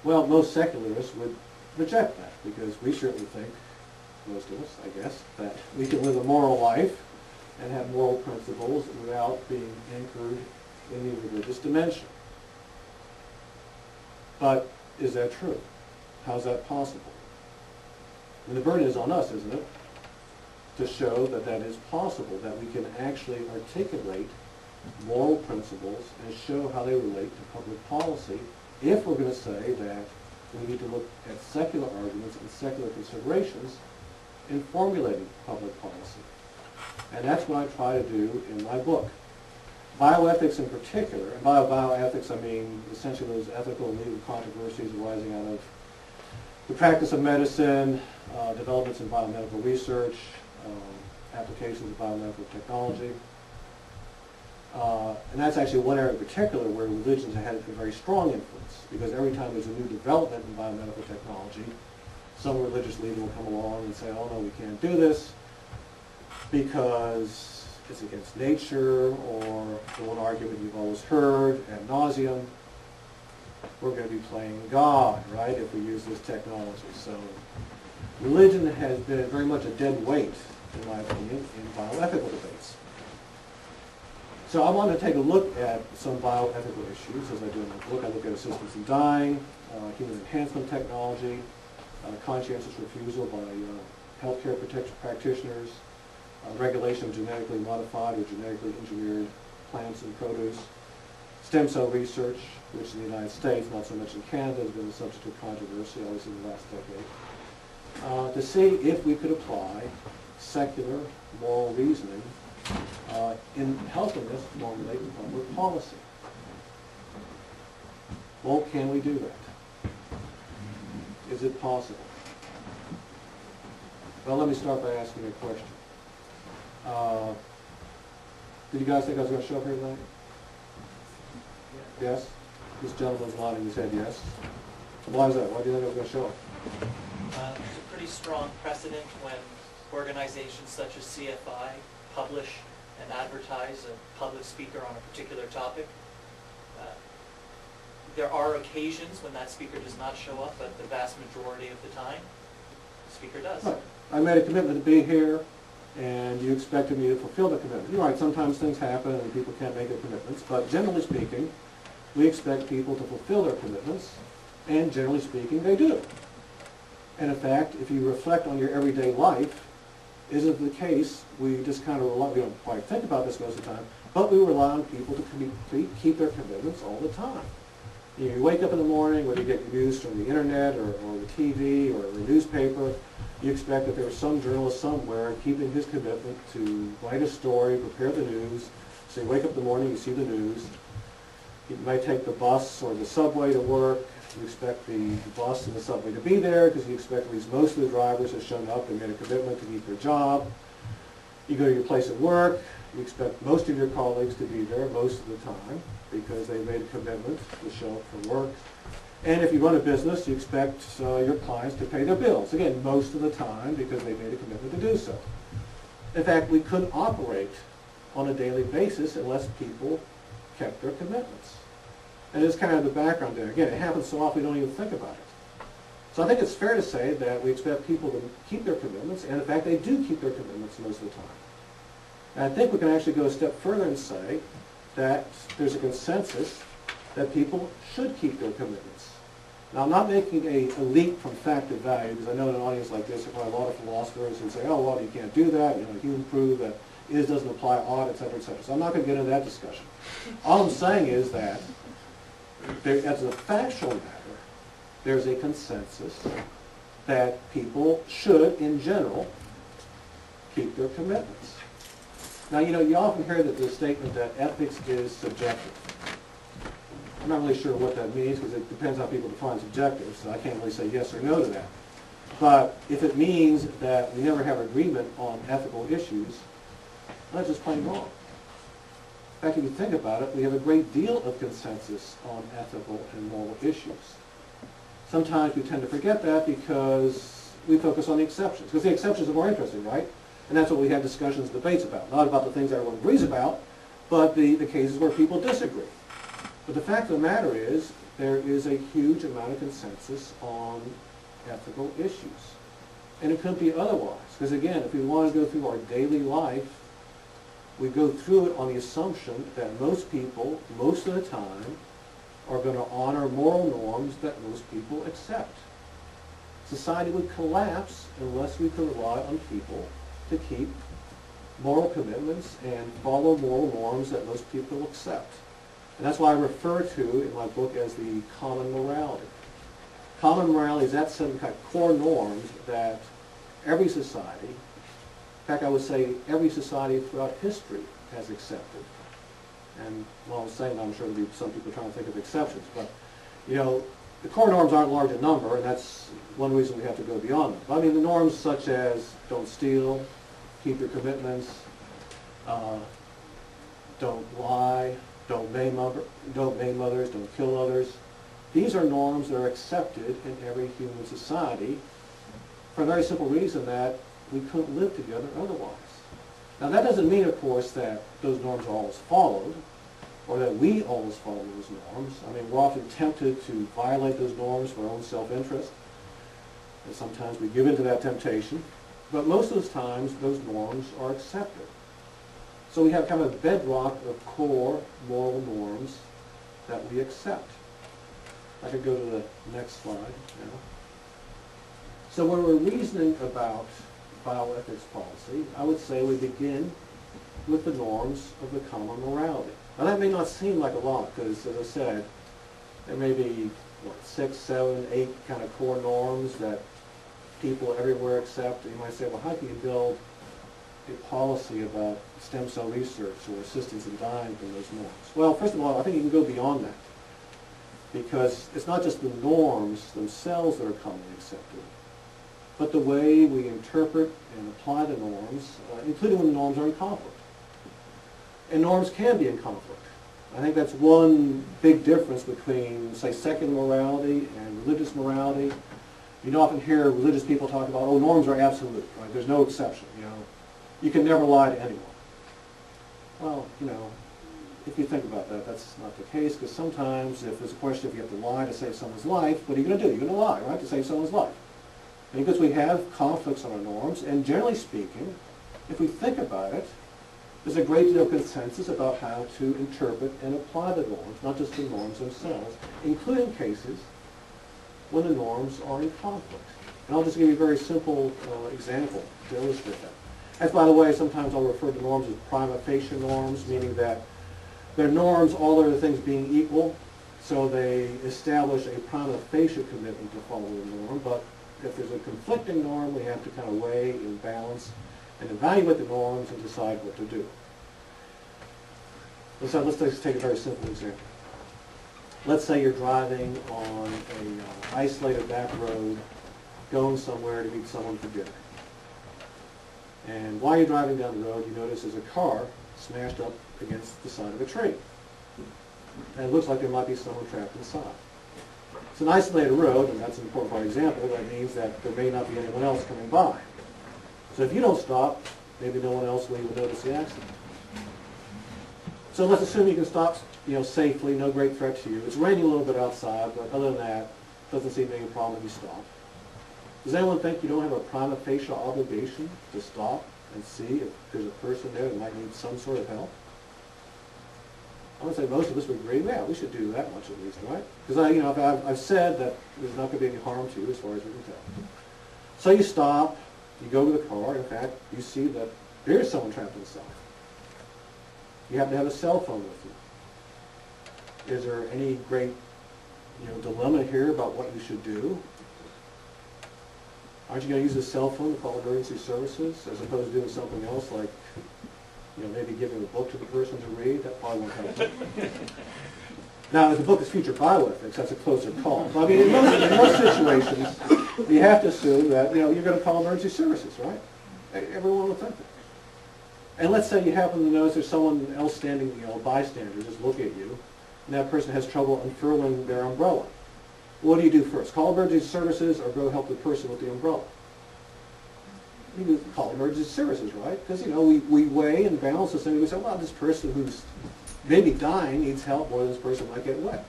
Well, most secularists would reject that, because we certainly think, most of us, I guess, that we can live a moral life and have moral principles without being anchored in the religious dimension. But is that true? How's that possible? And the burden is on us, isn't it, to show that that is possible, that we can actually articulate moral principles and show how they relate to public policy, if we're going to say that we need to look at secular arguments and secular considerations in formulating public policy. And that's what I try to do in my book. Bioethics in particular, and by bioethics I mean essentially those ethical and legal controversies arising out of the practice of medicine, developments in biomedical research, applications of biomedical technology. And that's actually one area in particular where religions have had a very strong influence, because every time there's a new development in biomedical technology, some religious leader will come along and say, oh no, we can't do this because it's against nature, or the one argument you've always heard ad nauseum, we're going to be playing God, right, if we use this technology. So religion has been very much a dead weight, in my opinion, in bioethical debates. So I want to take a look at some bioethical issues, as I do in my book. I look at assistance in dying, human enhancement technology, conscientious refusal by healthcare practitioners, regulation of genetically modified or genetically engineered plants and produce, stem cell research, which in the United States, not so much in Canada, has been a subject of controversy, always in the last decade, to see if we could apply secular moral reasoning in helping us formulate public policy. Well, can we do that? Is it possible? Well, let me start by asking a question. Did you guys think I was going to show up here tonight? Yes? This gentleman's nodding his head yes. Why is that? Why do you think I was going to show up? There's a pretty strong precedent when organizations such as CFI publish and advertise a public speaker on a particular topic. There are occasions when that speaker does not show up, but the vast majority of the time, the speaker does. Right. I made a commitment to be here, and you expected me to fulfill the commitment. You're right, sometimes things happen and people can't make their commitments, but generally speaking, we expect people to fulfill their commitments, and generally speaking, they do. And in fact, if you reflect on your everyday life, isn't it the case we just kind of rely, we don't quite think about this most of the time, but we rely on people to keep their commitments all the time. You wake up in the morning, whether you get news from the internet or the TV or the newspaper, you expect that there's some journalist somewhere keeping his commitment to write a story, prepare the news. So you wake up in the morning, you see the news. You might take the bus or the subway to work. You expect the bus and the subway to be there because you expect at least most of the drivers have shown up and made a commitment to keep their job. You go to your place of work. You expect most of your colleagues to be there most of the time because they made a commitment to show up for work. And if you run a business, you expect your clients to pay their bills. Again, most of the time because they made a commitment to do so. In fact, we couldn't operate on a daily basis unless people kept their commitments. And it's kind of the background there. Again, it happens so often we don't even think about it. So I think it's fair to say that we expect people to keep their commitments, and in fact they do keep their commitments most of the time. And I think we can actually go a step further and say that there's a consensus that people should keep their commitments. Now, I'm not making a leap from fact to value, because I know in an audience like this, there are probably a lot of philosophers who say, oh, well, you can't do that, you can prove that is doesn't apply, ought, etc., etc. So I'm not going to get into that discussion. All I'm saying is that, as a factual matter, there's a consensus that people should, in general, keep their commitments. Now, you often hear that the statement that ethics is subjective. I'm not really sure what that means because it depends how people define subjective, so I can't really say yes or no to that. But if it means that we never have agreement on ethical issues, that's just plain wrong. In fact, if you think about it, we have a great deal of consensus on ethical and moral issues. Sometimes we tend to forget that because we focus on the exceptions, because the exceptions are more interesting, right? And that's what we have discussions and debates about. Not about the things everyone agrees about, but the cases where people disagree. But the fact of the matter is, there is a huge amount of consensus on ethical issues. And it couldn't be otherwise. Because again, if we want to go through our daily life, we go through it on the assumption that most people, most of the time, are going to honor moral norms that most people accept. Society would collapse unless we could rely on people to keep moral commitments and follow moral norms that most people accept. And that's why I refer to in my book as the common morality. Common morality is that set of kind of core norms that every society, in fact I would say every society throughout history has accepted. And while I was saying that, I'm sure there'll be some people trying to think of exceptions, but you know, the core norms aren't large in number, and that's one reason we have to go beyond them. But, I mean, the norms such as don't steal, keep your commitments, don't lie, don't maim others, don't kill others. These are norms that are accepted in every human society for a very simple reason that we couldn't live together otherwise. Now that doesn't mean, of course, that those norms are always followed or that we always follow those norms. I mean, we're often tempted to violate those norms for our own self-interest, and sometimes we give in to that temptation, but most of those times those norms are accepted. So we have kind of a bedrock of core moral norms that we accept. I could go to the next slide now. So when we're reasoning about bioethics policy, I would say we begin with the norms of the common morality. Now that may not seem like a lot because, as I said, there may be, 6, 7, 8 kind of core norms that people everywhere accept. And you might say, well, how can you build a policy about stem cell research or assistance in dying from those norms? Well, first of all, I think you can go beyond that because it's not just the norms themselves that are commonly accepted, but the way we interpret and apply the norms, including when the norms are in conflict. And norms can be in conflict. I think that's one big difference between, say, secular morality and religious morality. You often hear religious people talk about, oh, norms are absolute, right? There's no exception, you know. You can never lie to anyone. Well, you know, if you think about that, that's not the case, because sometimes if there's a question if you have to lie to save someone's life, what are you going to do? You're going to lie, right, to save someone's life. And because we have conflicts on our norms, and generally speaking, if we think about it, there's a great deal of consensus about how to interpret and apply the norms, not just the norms themselves, including cases when the norms are in conflict. And I'll just give you a very simple example to illustrate that. As by the way, sometimes I'll refer to norms as prima facie norms, meaning that they're norms, all other things being equal, so they establish a prima facie commitment to follow the norm, but if there's a conflicting norm, we have to kind of weigh and balance and evaluate the norms and decide what to do. So let's just take a very simple example. Let's say you're driving on an isolated back road, going somewhere to meet someone for dinner. And while you're driving down the road, you notice there's a car smashed up against the side of a tree. And it looks like there might be someone trapped inside. It's an isolated road, and that's an important part of the example. That means that there may not be anyone else coming by. So if you don't stop, maybe no one else will even notice the accident. So let's assume you can stop, safely, no great threat to you. It's raining a little bit outside, but other than that, doesn't seem to be a problem if you stop. Does anyone think you don't have a prima facie obligation to stop and see if there's a person there that might need some sort of help? I would say most of us would agree, yeah, we should do that much at least, right? Because I've said that there's not going to be any harm to you as far as we can tell. So you stop, you go to the car, in fact, you see that there is someone trapped inside. You happen to have a cell phone with you. Is there any great dilemma here about what you should do? Aren't you going to use a cell phone to call emergency services as opposed to doing something else like maybe giving a book to the person to read? That probably won't help them. Now, if the book is featured bioethics, that's a closer call. So, I mean, in most situations, you have to assume that you're going to call emergency services, right? Everyone will think that. And let's say you happen to notice there's someone else standing, a bystander, just look at you, and that person has trouble unfurling their umbrella. What do you do first? Call emergency services or go help the person with the umbrella? You call emergency services, right? Because, we weigh and balance this thing. We say, well, this person who's maybe dying needs help more than this person might get wet.